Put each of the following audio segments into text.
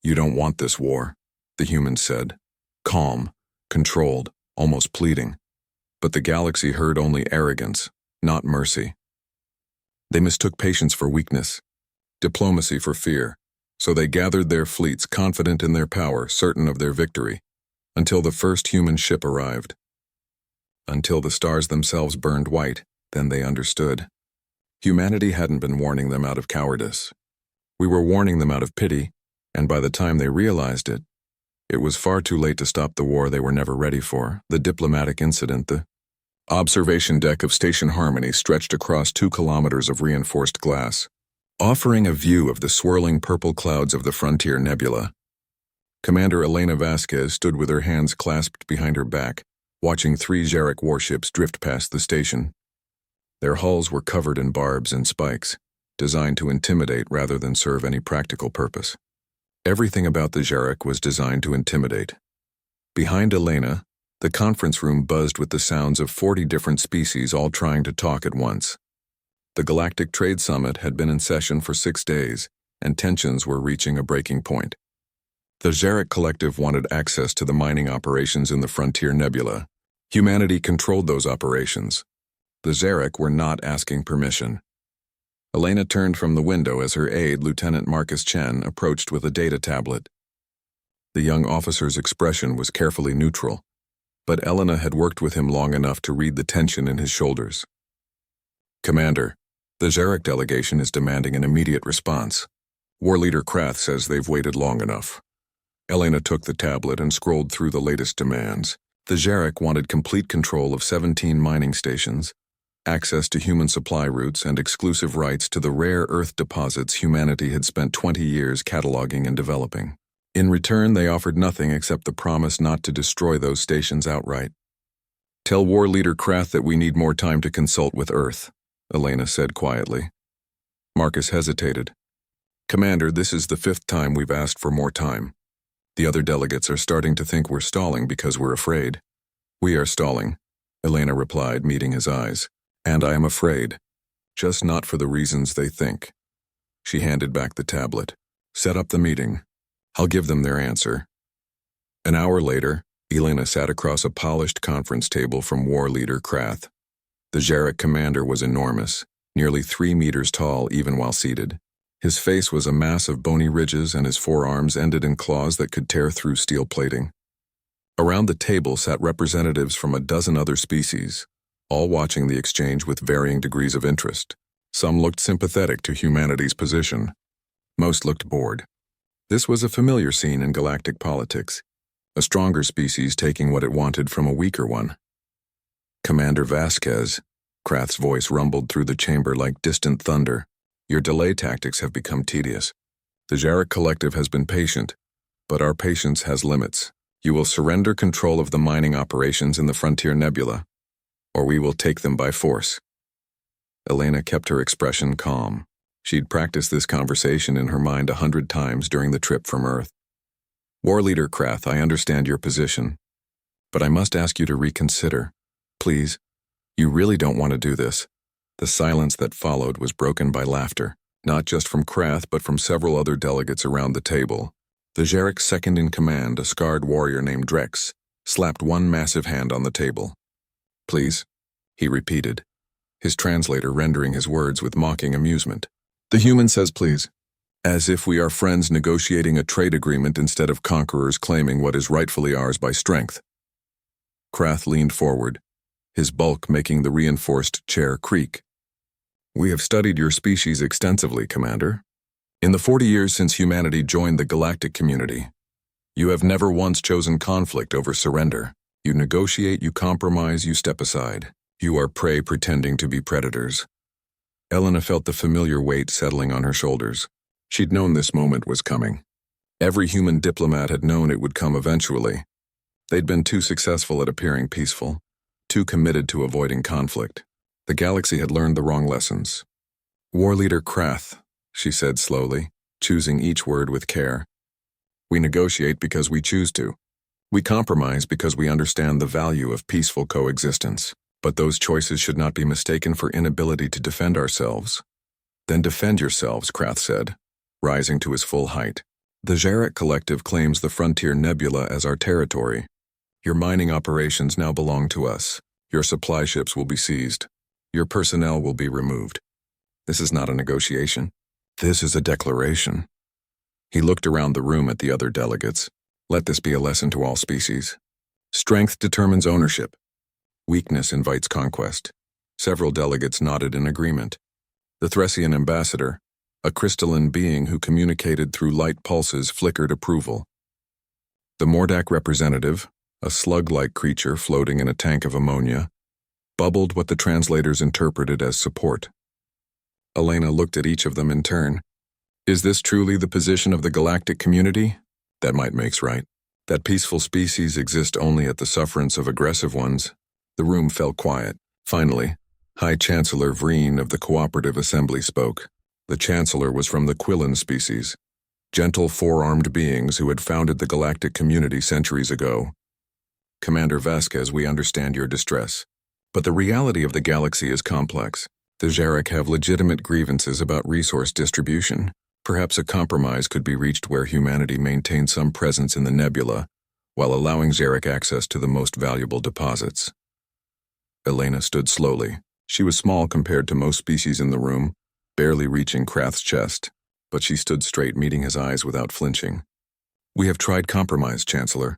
"You don't want this war," the humans said, calm, controlled, almost pleading. But the galaxy heard only arrogance, not mercy. They mistook patience for weakness, diplomacy for fear, so they gathered their fleets confident in their power, certain of their victory, until the first human ship arrived. Until the stars themselves burned white, then they understood. Humanity hadn't been warning them out of cowardice. We were warning them out of pity, and by the time they realized it, it was far too late to stop the war they were never ready for. The diplomatic incident, the observation deck of Station Harmony stretched across 2 kilometers of reinforced glass, offering a view of the swirling purple clouds of the Frontier Nebula. Commander Elena Vasquez stood with her hands clasped behind her back, watching 3 Xeric warships drift past the station. Their hulls were covered in barbs and spikes, designed to intimidate rather than serve any practical purpose. Everything about the Xeric was designed to intimidate. Behind Elena, the conference room buzzed with the sounds of 40 different species all trying to talk at once. The Galactic Trade Summit had been in session for 6 days, and tensions were reaching a breaking point. The Xeric Collective wanted access to the mining operations in the Frontier Nebula. Humanity controlled those operations. The Xeric were not asking permission. Elena turned from the window as her aide, Lieutenant Marcus Chen, approached with a data tablet. The young officer's expression was carefully neutral, but Elena had worked with him long enough to read the tension in his shoulders. "Commander, the Xeric delegation is demanding an immediate response. War Leader Krath says they've waited long enough." Elena took the tablet and scrolled through the latest demands. The Xeric wanted complete control of 17 mining stations, access to human supply routes, and exclusive rights to the rare Earth deposits humanity had spent 20 years cataloging and developing. In return, they offered nothing except the promise not to destroy those stations outright. "Tell War Leader Krath that we need more time to consult with Earth," Elena said quietly. Marcus hesitated. "Commander, this is the 5th time we've asked for more time. The other delegates are starting to think we're stalling because we're afraid." "We are stalling," Elena replied, meeting his eyes. "And I am afraid. Just not for the reasons they think." She handed back the tablet. "Set up the meeting. I'll give them their answer." An hour later, Elena sat across a polished conference table from War Leader Krath. The Xeric commander was enormous, nearly 3 meters tall even while seated. His face was a mass of bony ridges, and his forearms ended in claws that could tear through steel plating. Around the table sat representatives from a dozen other species, all watching the exchange with varying degrees of interest. Some looked sympathetic to humanity's position. Most looked bored. This was a familiar scene in galactic politics, a stronger species taking what it wanted from a weaker one. "Commander Vasquez," Krath's voice rumbled through the chamber like distant thunder, "your delay tactics have become tedious. The Xeric Collective has been patient, but our patience has limits. You will surrender control of the mining operations in the Frontier Nebula, or we will take them by force." Elena kept her expression calm. She'd practiced this conversation in her mind 100 times during the trip from Earth. "War Leader Krath, I understand your position, but I must ask you to reconsider. Please, you really don't want to do this." The silence that followed was broken by laughter, not just from Krath but from several other delegates around the table. The Xeric's second-in-command, a scarred warrior named Drex, slapped one massive hand on the table. "Please," he repeated, his translator rendering his words with mocking amusement. "The human says please, as if we are friends negotiating a trade agreement instead of conquerors claiming what is rightfully ours by strength." Krath leaned forward, his bulk making the reinforced chair creak. "We have studied your species extensively, Commander. In the 40 years since humanity joined the galactic community, you have never once chosen conflict over surrender. You negotiate, you compromise, you step aside. You are prey pretending to be predators." Elena felt the familiar weight settling on her shoulders. She'd known this moment was coming. Every human diplomat had known it would come eventually. They'd been too successful at appearing peaceful, too committed to avoiding conflict. The galaxy had learned the wrong lessons. "War Leader Krath," she said slowly, choosing each word with care. "We negotiate because we choose to. We compromise because we understand the value of peaceful coexistence. But those choices should not be mistaken for inability to defend ourselves." "Then defend yourselves," Krath said, rising to his full height. The Xeric Collective claims the Frontier Nebula as our territory. Your mining operations now belong to us. Your supply ships will be seized. Your personnel will be removed. This is not a negotiation. This is a declaration. He looked around the room at the other delegates. Let this be a lesson to all species. Strength determines ownership. Weakness invites conquest. Several delegates nodded in agreement. The Thracian ambassador, a crystalline being who communicated through light pulses, flickered approval. The Mordak representative, a slug-like creature floating in a tank of ammonia, bubbled what the translators interpreted as support. Elena looked at each of them in turn. Is this truly the position of the galactic community? That might makes right. That peaceful species exist only at the sufferance of aggressive ones. The room fell quiet. Finally, High Chancellor Vreen of the Cooperative Assembly spoke. The Chancellor was from the Quillan species, gentle four-armed beings who had founded the galactic community centuries ago. Commander Vasquez, we understand your distress. But the reality of the galaxy is complex. The Xeric have legitimate grievances about resource distribution. Perhaps a compromise could be reached where humanity maintains some presence in the nebula, while allowing Xeric access to the most valuable deposits. Elena stood slowly. She was small compared to most species in the room, barely reaching Krath's chest, but she stood straight, meeting his eyes without flinching. We have tried compromise, Chancellor.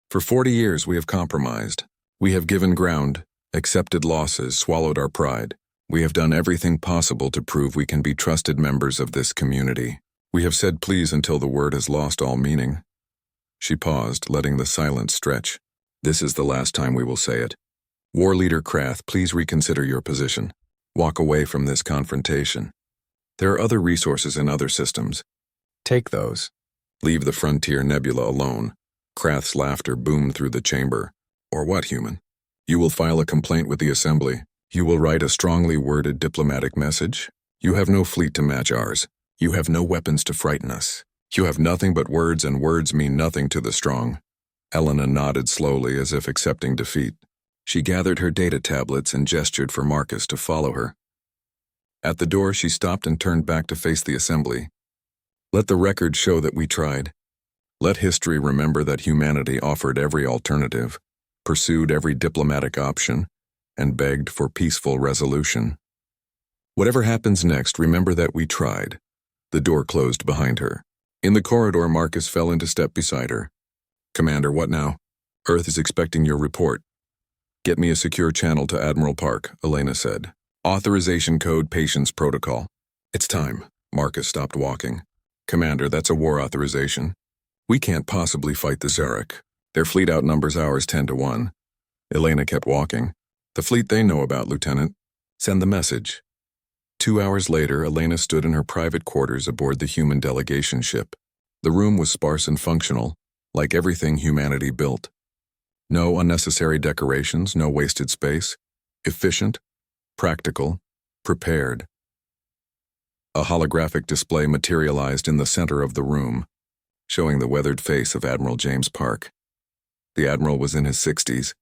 For 40 years we have compromised. We have given ground, accepted losses, swallowed our pride. We have done everything possible to prove we can be trusted members of this community. We have said please until the word has lost all meaning. She paused, letting the silence stretch. This is the last time we will say it. War Leader Krath, please reconsider your position. Walk away from this confrontation. There are other resources in other systems. Take those. Leave the Frontier Nebula alone. Krath's laughter boomed through the chamber. Or what, human? You will file a complaint with the Assembly. You will write a strongly worded diplomatic message. You have no fleet to match ours. You have no weapons to frighten us. You have nothing but words, and words mean nothing to the strong. Elena nodded slowly as if accepting defeat. She gathered her data tablets and gestured for Marcus to follow her. At the door, she stopped and turned back to face the Assembly. Let the record show that we tried. Let history remember that humanity offered every alternative, pursued every diplomatic option, and begged for peaceful resolution. Whatever happens next, remember that we tried. The door closed behind her. In the corridor, Marcus fell into step beside her. Commander, what now? Earth is expecting your report. Get me a secure channel to Admiral Park, Elena said. Authorization code Patience Protocol. It's time. Marcus stopped walking. Commander, that's a war authorization. We can't possibly fight the Xeric. Their fleet outnumbers ours 10-1. Elena kept walking. The fleet they know about, Lieutenant. Send the message. 2 hours later, Elena stood in her private quarters aboard the human delegation ship. The room was sparse and functional, like everything humanity built. No unnecessary decorations, no wasted space. Efficient, practical, prepared. A holographic display materialized in the center of the room, showing the weathered face of Admiral James Park. The Admiral was in his 60s,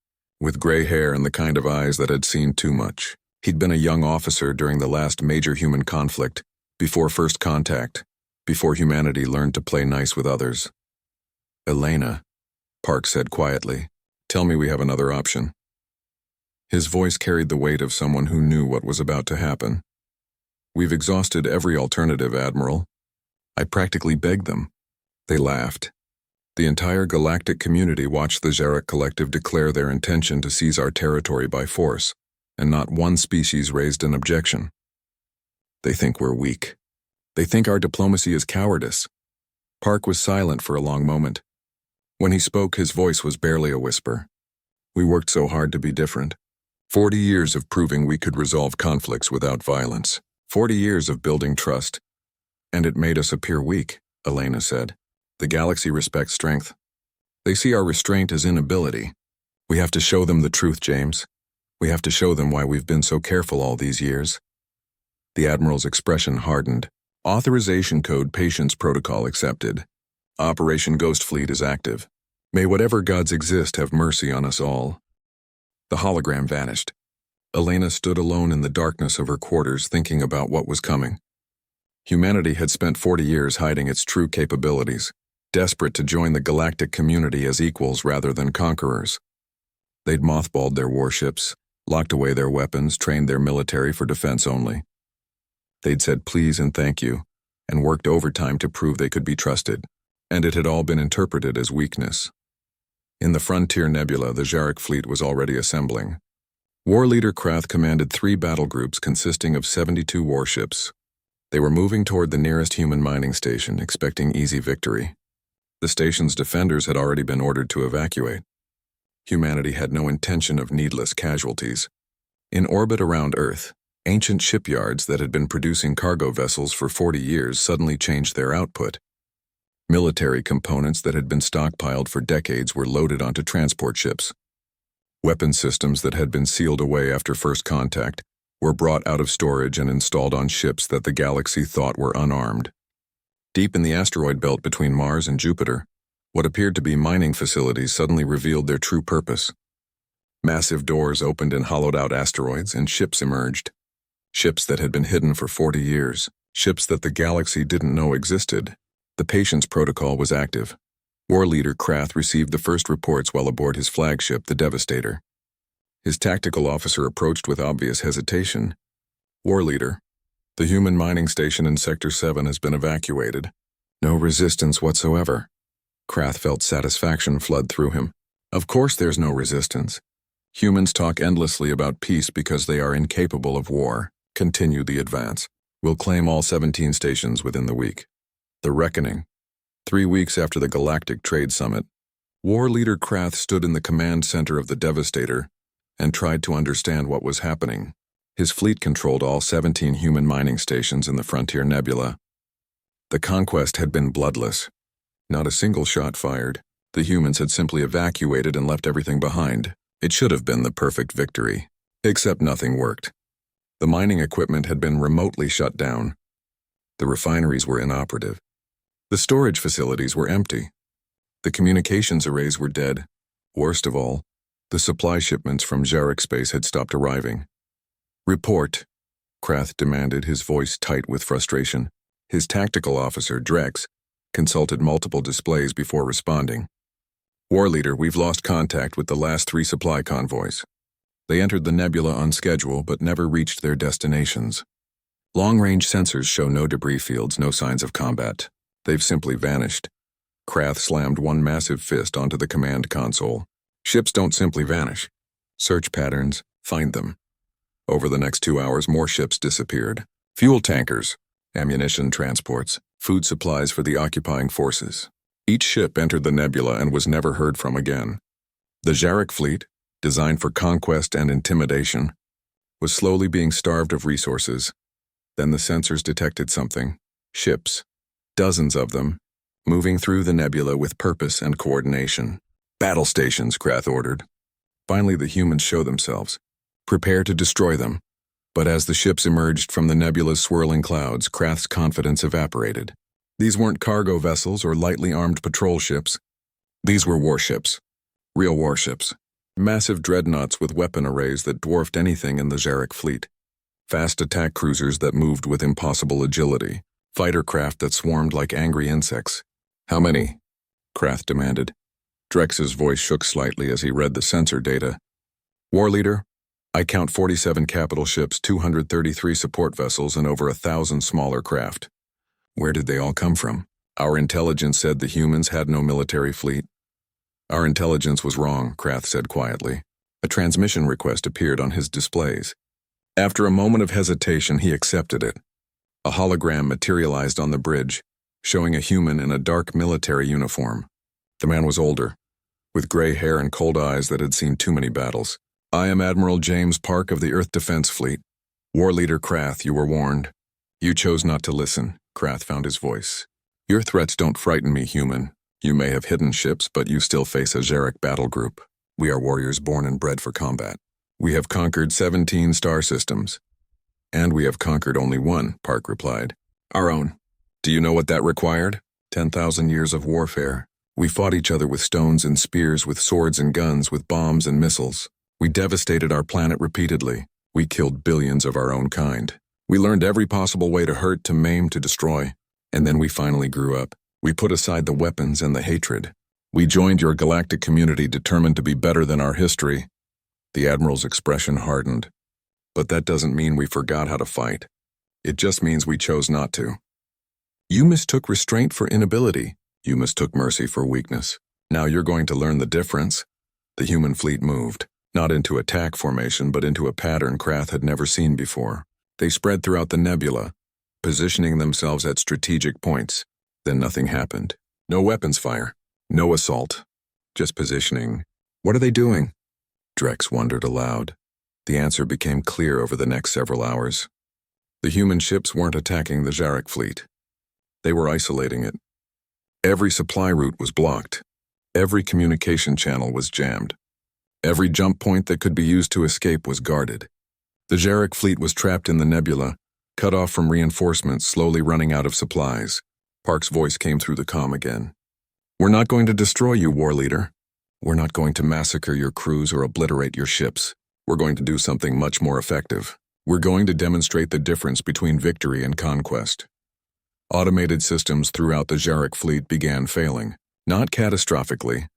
with gray hair and the kind of eyes that had seen too much. He'd been a young officer during the last major human conflict, before first contact, before humanity learned to play nice with others. Elena, Park said quietly, tell me we have another option. His voice carried the weight of someone who knew what was about to happen. We've exhausted every alternative, Admiral. I practically begged them. They laughed. The entire galactic community watched the Xeric Collective declare their intention to seize our territory by force, and not one species raised an objection. They think we're weak. They think our diplomacy is cowardice. Park was silent for a long moment. When he spoke, his voice was barely a whisper. We worked so hard to be different. 40 years of proving we could resolve conflicts without violence. 40 years of building trust. And it made us appear weak, Elena said. The galaxy respects strength. They see our restraint as inability. We have to show them the truth, James. We have to show them why we've been so careful all these years. The Admiral's expression hardened. Authorization code Patience Protocol accepted. Operation Ghost Fleet is active. May whatever gods exist have mercy on us all. The hologram vanished. Elena stood alone in the darkness of her quarters, thinking about what was coming. Humanity had spent 40 years hiding its true capabilities. desperate to join the galactic community as equals rather than conquerors. They'd mothballed their warships, locked away their weapons, trained their military for defense only. They'd said please and thank you, and worked overtime to prove they could be trusted, and it had all been interpreted as weakness. In the Frontier Nebula, the Jarek fleet was already assembling. War leader Krath commanded 3 battle groups consisting of 72 warships. They were moving toward the nearest human mining station, expecting easy victory. The station's defenders had already been ordered to evacuate. Humanity had no intention of needless casualties. In orbit around Earth, ancient shipyards that had been producing cargo vessels for 40 years suddenly changed their output. Military components that had been stockpiled for decades were loaded onto transport ships. Weapon systems that had been sealed away after first contact were brought out of storage and installed on ships that the galaxy thought were unarmed. Deep in the asteroid belt between Mars and Jupiter, what appeared to be mining facilities suddenly revealed their true purpose. Massive doors opened in hollowed-out asteroids, and ships emerged. Ships that had been hidden for 40 years, ships that the galaxy didn't know existed. The Patience Protocol was active. War leader Krath received the first reports while aboard his flagship, the Devastator. His tactical officer approached with obvious hesitation. War leader, the human mining station in Sector 7 has been evacuated. No resistance whatsoever. Krath felt satisfaction flood through him. Of course there's no resistance. Humans talk endlessly about peace because they are incapable of war. Continue the advance. We'll claim all 17 stations within the week. The Reckoning. 3 weeks after the Galactic Trade Summit, War leader Krath stood in the command center of the Devastator and tried to understand what was happening. His fleet controlled all 17 human mining stations in the Frontier Nebula. The conquest had been bloodless. Not a single shot fired. The humans had simply evacuated and left everything behind. It should have been the perfect victory. Except nothing worked. The mining equipment had been remotely shut down. The refineries were inoperative. The storage facilities were empty. The communications arrays were dead. Worst of all, the supply shipments from Jarek space had stopped arriving. Report, Krath demanded, his voice tight with frustration. His tactical officer, Drex, consulted multiple displays before responding. War leader, we've lost contact with the last 3 supply convoys. They entered the nebula on schedule but never reached their destinations. Long-range sensors show no debris fields, no signs of combat. They've simply vanished. Krath slammed one massive fist onto the command console. Ships don't simply vanish. Search patterns, find them. Over the next 2 hours, more ships disappeared. Fuel tankers, ammunition transports, food supplies for the occupying forces. Each ship entered the nebula and was never heard from again. The Jarek fleet, designed for conquest and intimidation, was slowly being starved of resources. Then the sensors detected something. Ships, dozens of them, moving through the nebula with purpose and coordination. Battle stations, Krath ordered. Finally, the humans show themselves. Prepare to destroy them. But as the ships emerged from the nebula's swirling clouds, Krath's confidence evaporated. These weren't cargo vessels or lightly armed patrol ships. These were warships. Real warships. Massive dreadnoughts with weapon arrays that dwarfed anything in the Jarek fleet. Fast attack cruisers that moved with impossible agility. Fighter craft that swarmed like angry insects. How many? Krath demanded. Drex's voice shook slightly as he read the sensor data. War leader, I count 47 capital ships, 233 support vessels, and over 1,000 smaller craft. Where did they all come from? Our intelligence said the humans had no military fleet. Our intelligence was wrong, Krath said quietly. A transmission request appeared on his displays. After a moment of hesitation, he accepted it. A hologram materialized on the bridge, showing a human in a dark military uniform. The man was older, with gray hair and cold eyes that had seen too many battles. I am Admiral James Park of the Earth Defense Fleet. War leader Krath, you were warned. You chose not to listen. Krath found his voice. Your threats don't frighten me, human. You may have hidden ships, but you still face a Jarek battle group. We are warriors born and bred for combat. We have conquered 17 star systems. And we have conquered only one, Park replied. Our own. Do you know what that required? 10,000 years of warfare. We fought each other with stones and spears, with swords and guns, with bombs and missiles. We devastated our planet repeatedly. We killed billions of our own kind. We learned every possible way to hurt, to maim, to destroy. And then we finally grew up. We put aside the weapons and the hatred. We joined your galactic community determined to be better than our history. The Admiral's expression hardened. But that doesn't mean we forgot how to fight. It just means we chose not to. You mistook restraint for inability. You mistook mercy for weakness. Now you're going to learn the difference. The human fleet moved, not into attack formation, but into a pattern Krath had never seen before. They spread throughout the nebula, positioning themselves at strategic points. Then nothing happened. No weapons fire. No assault. Just positioning. What are they doing? Drex wondered aloud. The answer became clear over the next several hours. The human ships weren't attacking the Jarek fleet. They were isolating it. Every supply route was blocked. Every communication channel was jammed. Every jump point that could be used to escape was guarded. The Jarek fleet was trapped in the nebula, cut off from reinforcements, slowly running out of supplies. Park's voice came through the comm again. We're not going to destroy you, war leader. We're not going to massacre your crews or obliterate your ships. We're going to do something much more effective. We're going to demonstrate the difference between victory and conquest. Automated systems throughout the Jarek fleet began failing, not catastrophically,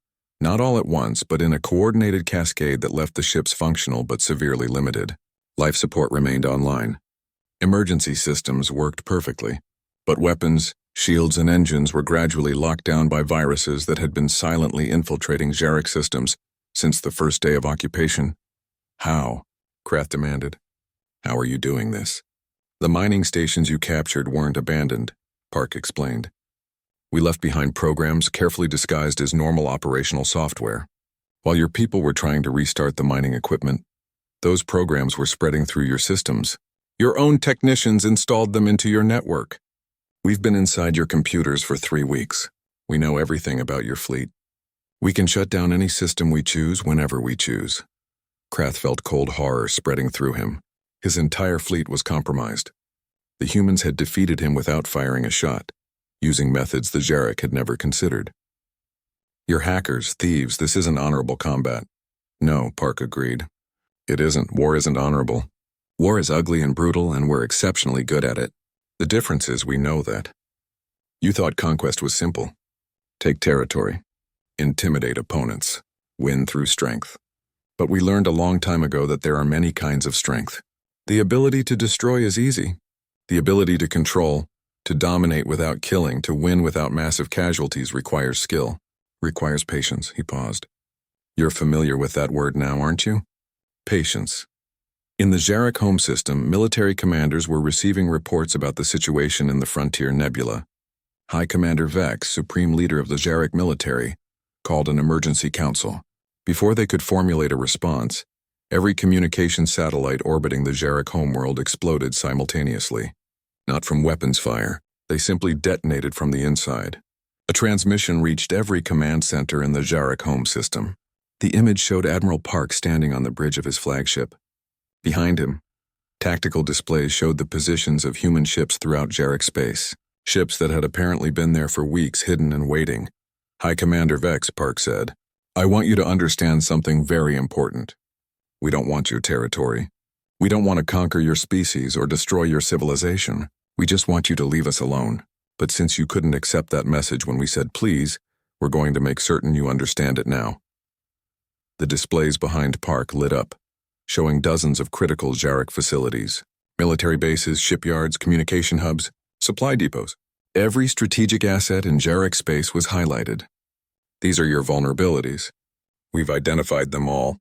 not all at once, but in a coordinated cascade that left the ships functional but severely limited. Life support remained online. Emergency systems worked perfectly, but weapons, shields, and engines were gradually locked down by viruses that had been silently infiltrating Jarek systems since the first day of occupation. How? Krath demanded. How are you doing this? The mining stations you captured weren't abandoned, Park explained. We left behind programs carefully disguised as normal operational software. While your people were trying to restart the mining equipment, those programs were spreading through your systems. Your own technicians installed them into your network. We've been inside your computers for 3 weeks. We know everything about your fleet. We can shut down any system we choose whenever we choose. Krath felt cold horror spreading through him. His entire fleet was compromised. The humans had defeated him without firing a shot, using methods the Jarek had never considered. You're hackers, thieves, this isn't honorable combat. No, Park agreed. It isn't. War isn't honorable. War is ugly and brutal, and we're exceptionally good at it. The difference is we know that. You thought conquest was simple. Take territory. Intimidate opponents. Win through strength. But we learned a long time ago that there are many kinds of strength. The ability to destroy is easy. The ability to control, to dominate without killing, to win without massive casualties requires skill, requires patience. He paused. You're familiar with that word now, aren't you? Patience. In the Jarek home system, military commanders were receiving reports about the situation in the Frontier Nebula. High Commander Vex, supreme leader of the Jarek military, called an emergency council. Before they could formulate a response, every communication satellite orbiting the Jarek homeworld exploded simultaneously. Not from weapons fire, they simply detonated from the inside. A transmission reached every command center in the Jarek home system. The image showed Admiral Park standing on the bridge of his flagship. Behind him, tactical displays showed the positions of human ships throughout Jarek space, ships that had apparently been there for weeks hidden and waiting. High Commander Vex, Park said, I want you to understand something very important. We don't want your territory. We don't want to conquer your species or destroy your civilization. We just want you to leave us alone. But since you couldn't accept that message when we said please, we're going to make certain you understand it now. The displays behind Park lit up, showing dozens of critical Jarek facilities, military bases, shipyards, communication hubs, supply depots. Every strategic asset in Jarek space was highlighted. These are your vulnerabilities. We've identified them all.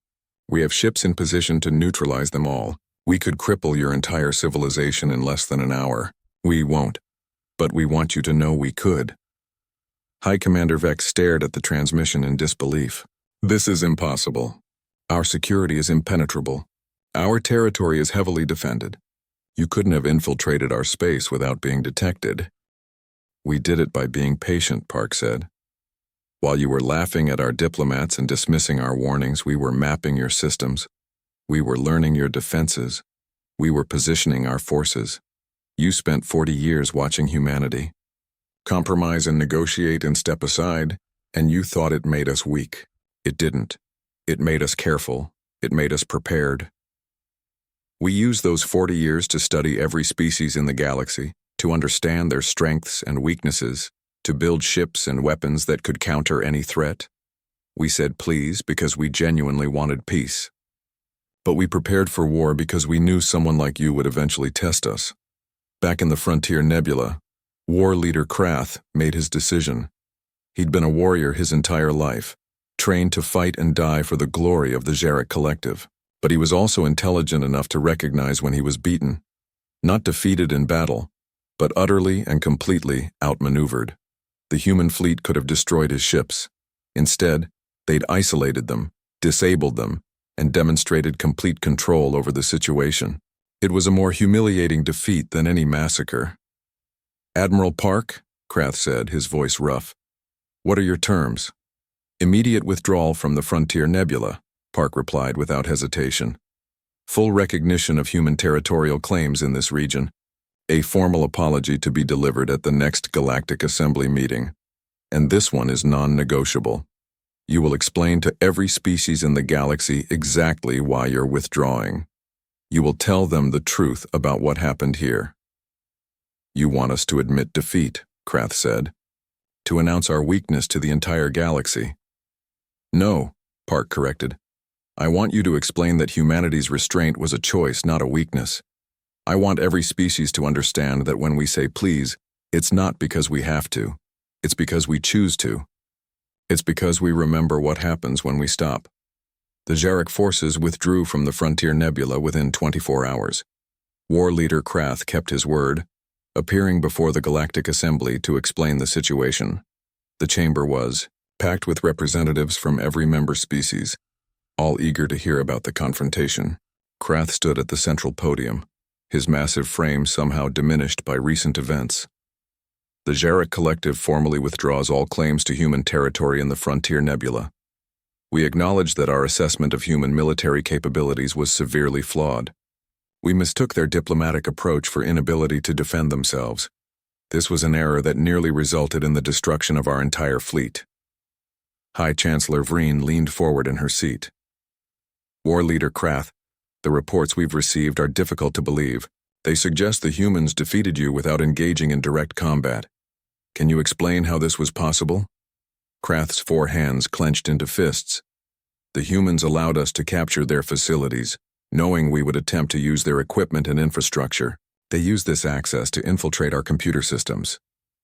We have ships in position to neutralize them all. We could cripple your entire civilization in less than an hour. We won't. But we want you to know we could. High Commander Vex stared at the transmission in disbelief. This is impossible. Our security is impenetrable. Our territory is heavily defended. You couldn't have infiltrated our space without being detected. We did it by being patient, Park said. While you were laughing at our diplomats and dismissing our warnings, we were mapping your systems. We were learning your defenses. We were positioning our forces. You spent 40 years watching humanity. Compromise and negotiate and step aside, and you thought it made us weak. It didn't. It made us careful. It made us prepared. We used those 40 years to study every species in the galaxy, to understand their strengths and weaknesses, To build ships and weapons that could counter any threat? We said please because we genuinely wanted peace. But we prepared for war because we knew someone like you would eventually test us. Back in the Frontier Nebula, war leader Krath made his decision. He'd been a warrior his entire life, trained to fight and die for the glory of the Xeric Collective. But he was also intelligent enough to recognize when he was beaten. Not defeated in battle, but utterly and completely outmaneuvered. The human fleet could have destroyed his ships. Instead, they'd isolated them, disabled them, and demonstrated complete control over the situation. It was a more humiliating defeat than any massacre. "Admiral Park," Krath said, his voice rough, "what are your terms?" "Immediate withdrawal from the Frontier Nebula," Park replied without hesitation. "Full recognition of human territorial claims in this region. A formal apology to be delivered at the next Galactic Assembly meeting. And this one is non-negotiable. You will explain to every species in the galaxy exactly why you're withdrawing. You will tell them the truth about what happened here." "You want us to admit defeat," Krath said. "To announce our weakness to the entire galaxy." "No," Park corrected. "I want you to explain that humanity's restraint was a choice, not a weakness. I want every species to understand that when we say please, it's not because we have to. It's because we choose to. It's because we remember what happens when we stop." The Xeric forces withdrew from the Frontier Nebula within 24 hours. War leader Krath kept his word, appearing before the Galactic Assembly to explain the situation. The chamber was packed with representatives from every member species, all eager to hear about the confrontation. Krath stood at the central podium, his massive frame somehow diminished by recent events. "The Xeric Collective formally withdraws all claims to human territory in the Frontier Nebula. We acknowledge that our assessment of human military capabilities was severely flawed. We mistook their diplomatic approach for inability to defend themselves. This was an error that nearly resulted in the destruction of our entire fleet." High Chancellor Vreen leaned forward in her seat. "War Leader Krath, the reports we've received are difficult to believe. They suggest the humans defeated you without engaging in direct combat. Can you explain how this was possible?" Krath's 4 hands clenched into fists. "The humans allowed us to capture their facilities, knowing we would attempt to use their equipment and infrastructure. They used this access to infiltrate our computer systems.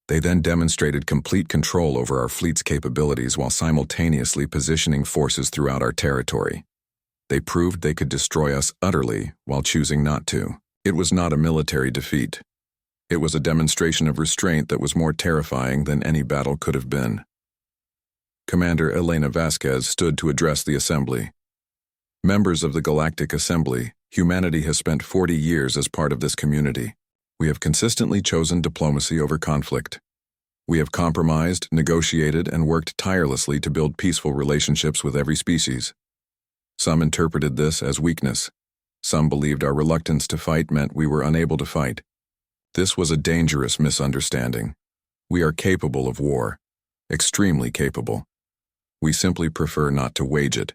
They then demonstrated complete control over our fleet's capabilities while simultaneously positioning forces throughout our territory. They proved they could destroy us utterly while choosing not to. It was not a military defeat. It was a demonstration of restraint that was more terrifying than any battle could have been." Commander Elena Vasquez stood to address the assembly. "Members of the Galactic Assembly, humanity has spent 40 years as part of this community. We have consistently chosen diplomacy over conflict. We have compromised, negotiated, and worked tirelessly to build peaceful relationships with every species. Some interpreted this as weakness. Some believed our reluctance to fight meant we were unable to fight. This was a dangerous misunderstanding. We are capable of war, extremely capable. We simply prefer not to wage it.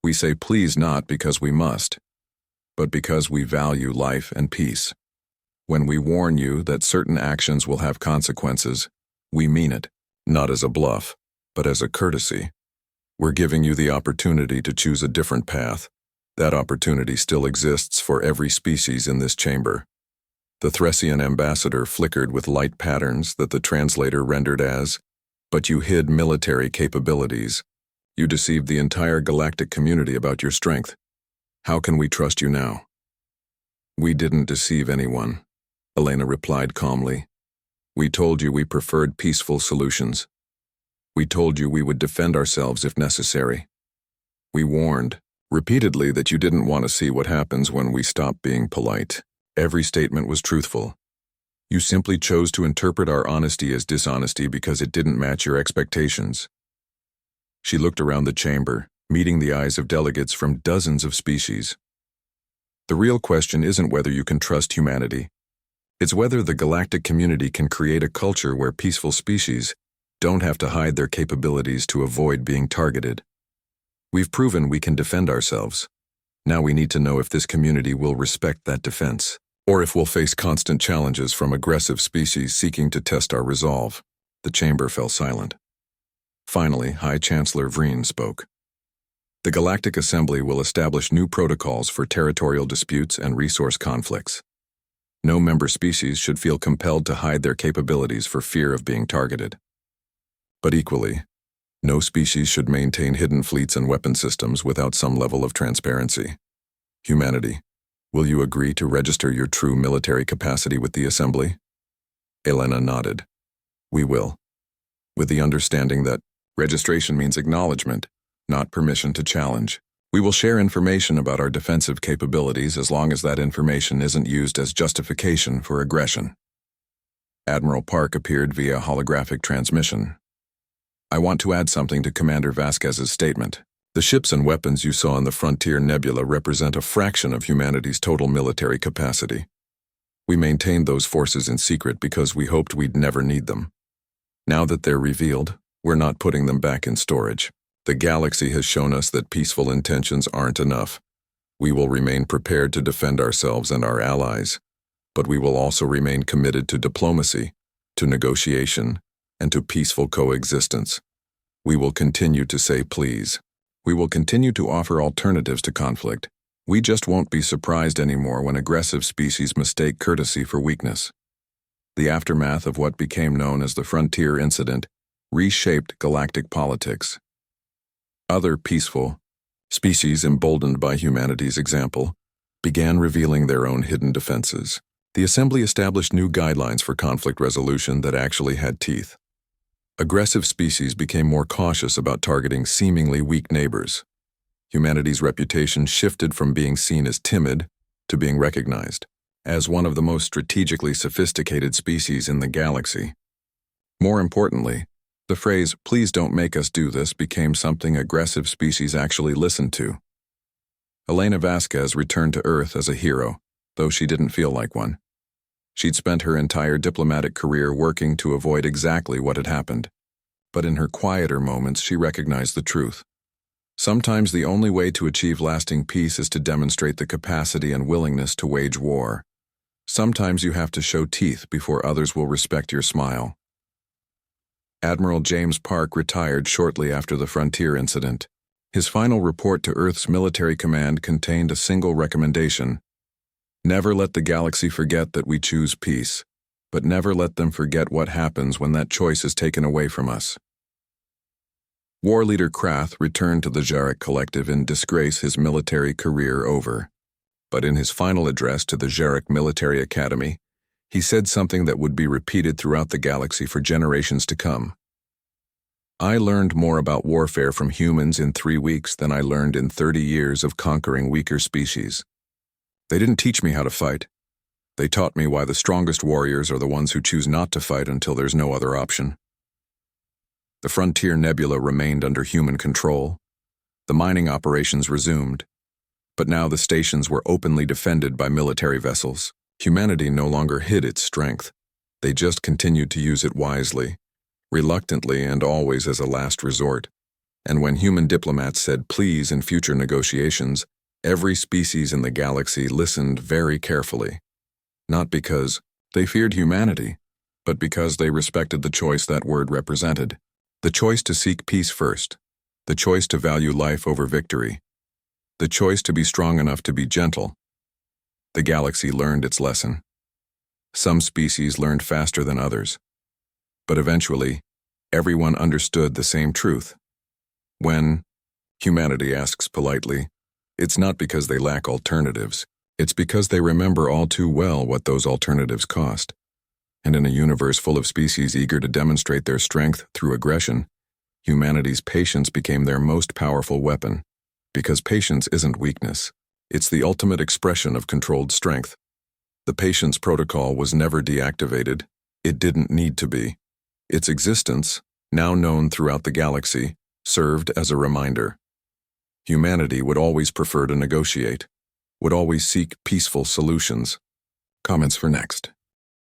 We say please not because we must, but because we value life and peace. When we warn you that certain actions will have consequences, we mean it, not as a bluff, but as a courtesy. We're giving you the opportunity to choose a different path. That opportunity still exists for every species in this chamber." The Threxian ambassador flickered with light patterns that the translator rendered as, "But you hid military capabilities. You deceived the entire galactic community about your strength. How can we trust you now?" "We didn't deceive anyone," Elena replied calmly. "We told you we preferred peaceful solutions. We told you we would defend ourselves if necessary. We warned repeatedly that you didn't want to see what happens when we stop being polite. Every statement was truthful. You simply chose to interpret our honesty as dishonesty because it didn't match your expectations." She looked around the chamber, meeting the eyes of delegates from dozens of species. "The real question isn't whether you can trust humanity. It's whether the galactic community can create a culture where peaceful species don't have to hide their capabilities to avoid being targeted. We've proven we can defend ourselves. Now we need to know if this community will respect that defense, or if we'll face constant challenges from aggressive species seeking to test our resolve." The chamber fell silent. Finally, High Chancellor Vreen spoke. The Galactic Assembly will establish new protocols for territorial disputes and resource conflicts. No member species should feel compelled to hide their capabilities for fear of being targeted. But equally, no species should maintain hidden fleets and weapon systems without some level of transparency. Humanity, will you agree to register your true military capacity with the Assembly? Elena nodded. We will. With the understanding that registration means acknowledgement, not permission to challenge. We will share information about our defensive capabilities as long as that information isn't used as justification for aggression. Admiral Park appeared via holographic transmission. I want to add something to Commander Vasquez's statement. The ships and weapons you saw in the Frontier Nebula represent a fraction of humanity's total military capacity. We maintained those forces in secret because we hoped we'd never need them. Now that they're revealed, we're not putting them back in storage. The galaxy has shown us that peaceful intentions aren't enough. We will remain prepared to defend ourselves and our allies, but we will also remain committed to diplomacy, to negotiation, and to peaceful coexistence. We will continue to say please. We will continue to offer alternatives to conflict. We just won't be surprised anymore when aggressive species mistake courtesy for weakness. The aftermath of what became known as the Frontier Incident reshaped galactic politics. Other peaceful species, emboldened by humanity's example, began revealing their own hidden defenses. The Assembly established new guidelines for conflict resolution that actually had teeth. Aggressive species became more cautious about targeting seemingly weak neighbors. Humanity's reputation shifted from being seen as timid to being recognized as one of the most strategically sophisticated species in the galaxy. More importantly, the phrase, "Please don't make us do this," became something aggressive species actually listened to. Elena Vasquez returned to Earth as a hero, though she didn't feel like one. She'd spent her entire diplomatic career working to avoid exactly what had happened. But in her quieter moments, she recognized the truth. Sometimes the only way to achieve lasting peace is to demonstrate the capacity and willingness to wage war. Sometimes you have to show teeth before others will respect your smile. Admiral James Park retired shortly after the Frontier Incident. His final report to Earth's military command contained a single recommendation: never let the galaxy forget that we choose peace, but never let them forget what happens when that choice is taken away from us. War leader Krath returned to the Jarek Collective in disgrace, his military career over. But in his final address to the Jarek Military Academy, he said something that would be repeated throughout the galaxy for generations to come. I learned more about warfare from humans in 3 weeks than I learned in 30 years of conquering weaker species. They didn't teach me how to fight. They taught me why the strongest warriors are the ones who choose not to fight until there's no other option. The Frontier Nebula remained under human control. The mining operations resumed. But now the stations were openly defended by military vessels. Humanity no longer hid its strength. They just continued to use it wisely, reluctantly, and always as a last resort. And when human diplomats said please in future negotiations, every species in the galaxy listened very carefully. Not because they feared humanity, but because they respected the choice that word represented. The choice to seek peace first. The choice to value life over victory. The choice to be strong enough to be gentle. The galaxy learned its lesson. Some species learned faster than others. But eventually, everyone understood the same truth. When humanity asks politely, it's not because they lack alternatives. It's because they remember all too well what those alternatives cost. And in a universe full of species eager to demonstrate their strength through aggression, humanity's patience became their most powerful weapon. Because patience isn't weakness. It's the ultimate expression of controlled strength. The patience protocol was never deactivated. It didn't need to be. Its existence, now known throughout the galaxy, served as a reminder. Humanity would always prefer to negotiate, would always seek peaceful solutions. Comments for next.